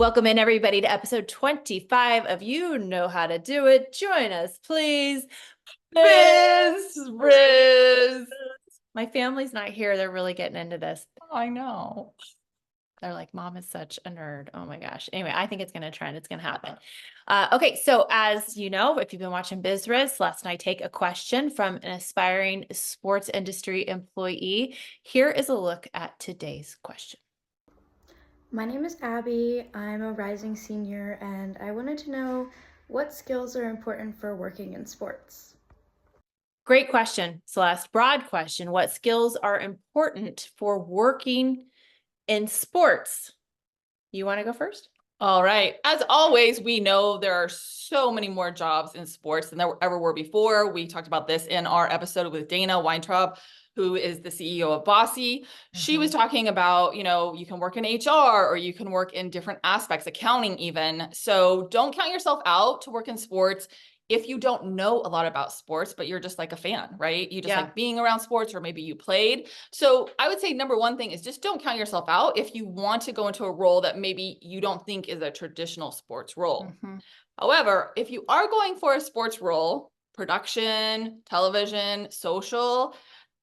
Welcome in everybody to episode 25 of You Know How to Do It. Join us, please. Biz Rizz. My family's not here. They're really getting into this. I know. They're like, Mom is such a nerd. Oh my gosh. Anyway, I think it's going to trend. It's going to happen. Okay. So as you know, if you've been watching Biz Rizz, Celeste and I take a question from an aspiring sports industry employee. Here is a look at today's question. My name is Abby. I'm a rising senior, and I wanted to know what skills are important for working in sports. Great question, Celeste. Broad question. What skills are important for working in sports? You want to go first? All right. As always, we know there are so many more jobs in sports than there ever were before. We talked about this in our episode with Dana Weintraub, who is the CEO of Bossy. She was talking about, you can work in HR or you can work in different aspects, accounting even. So don't count yourself out to work in sports if you don't know a lot about sports, but you're just like a fan, right? You just like being around sports, or maybe you played. So I would say number one thing is just don't count yourself out if you want to go into a role that maybe you don't think is a traditional sports role. However, if you are going for a sports role, production, television, social,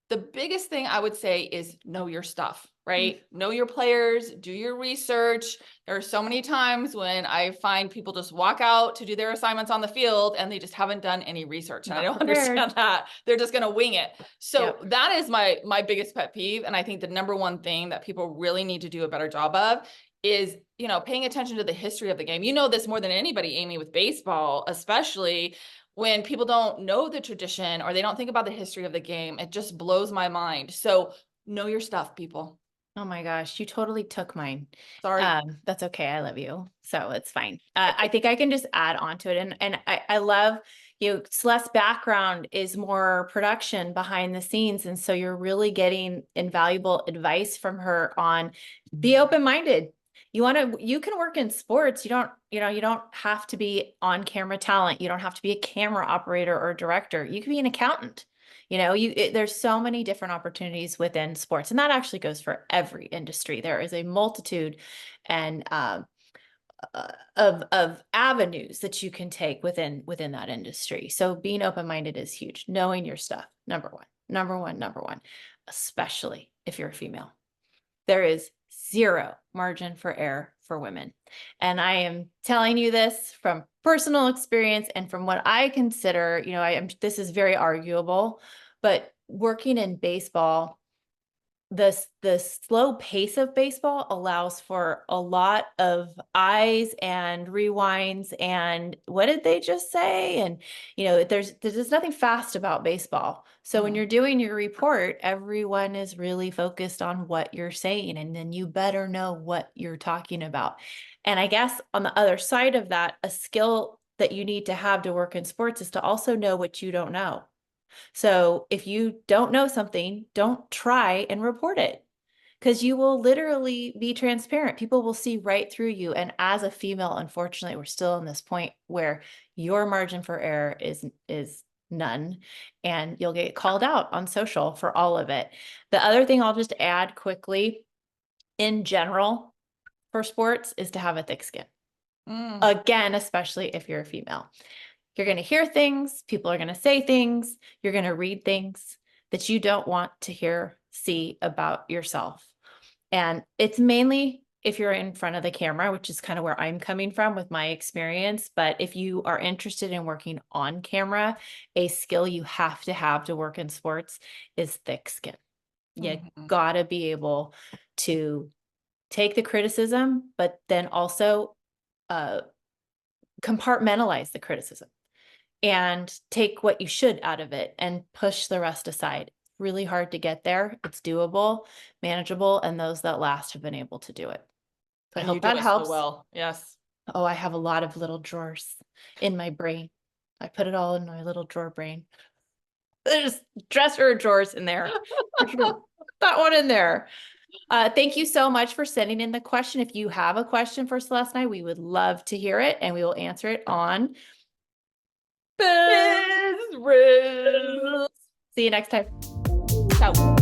the biggest thing I would say is know your stuff, right? Know your players, do your research. There are so many times when I find people just walk out to do their assignments on the field and they just haven't done any research. And I don't understand that. They're just going to wing it. So that is my biggest pet peeve. And I think the number one thing that people really need to do a better job of is, paying attention to the history of the game. You know this more than anybody, Amy, with baseball, especially when people don't know the tradition or they don't think about the history of the game. It just blows my mind. So know your stuff, people. Oh my gosh, you totally took mine. Sorry. That's okay. I love you. So it's fine. I think I can just add on to it. And I love, Celeste's background is more production behind the scenes. And so you're really getting invaluable advice from her on be open-minded. You can work in sports. You don't have to be on camera talent. You don't have to be a camera operator or director. You can be an accountant. There's so many different opportunities within sports, and that actually goes for every industry. There is a multitude and of avenues that you can take within that industry. So being open-minded is huge. Knowing your stuff, number one, especially if you're a female. There is zero margin for error for women. And I am telling you this from personal experience and from what I consider, this is very arguable, but working in baseball, the slow pace of baseball allows for a lot of eyes and rewinds and what did they just say? And, there's nothing fast about baseball. So when you're doing your report, everyone is really focused on what you're saying, and then you better know what you're talking about. And I guess on the other side of that, a skill that you need to have to work in sports is to also know what you don't know. So if you don't know something, don't try and report it, because you will literally be transparent. People will see right through you. And as a female, unfortunately, we're still in this point where your margin for error is none, and you'll get called out on social for all of it. The other thing I'll just add quickly in general for sports is to have a thick skin. Again, especially if you're a female. You're going to hear things, people are going to say things, you're going to read things that you don't want to see about yourself. And it's mainly if you're in front of the camera, which is kind of where I'm coming from with my experience. But if you are interested in working on camera, a skill you have to work in sports is thick skin. You gotta be able to take the criticism, but then also compartmentalize the criticism and take what you should out of it and push the rest aside. Really hard to get there. It's doable, manageable, and those that last have been able to do it. So I hope that helps. So well, yes. Oh, I have a lot of little drawers in my brain. I put it all in my little drawer brain. There's dresser drawers in there. That one in there. Thank you so much for sending in the question. If you have a question for Celeste and I, we would love to hear it, and we will answer it on Biz Rizz. See you next time. Ciao.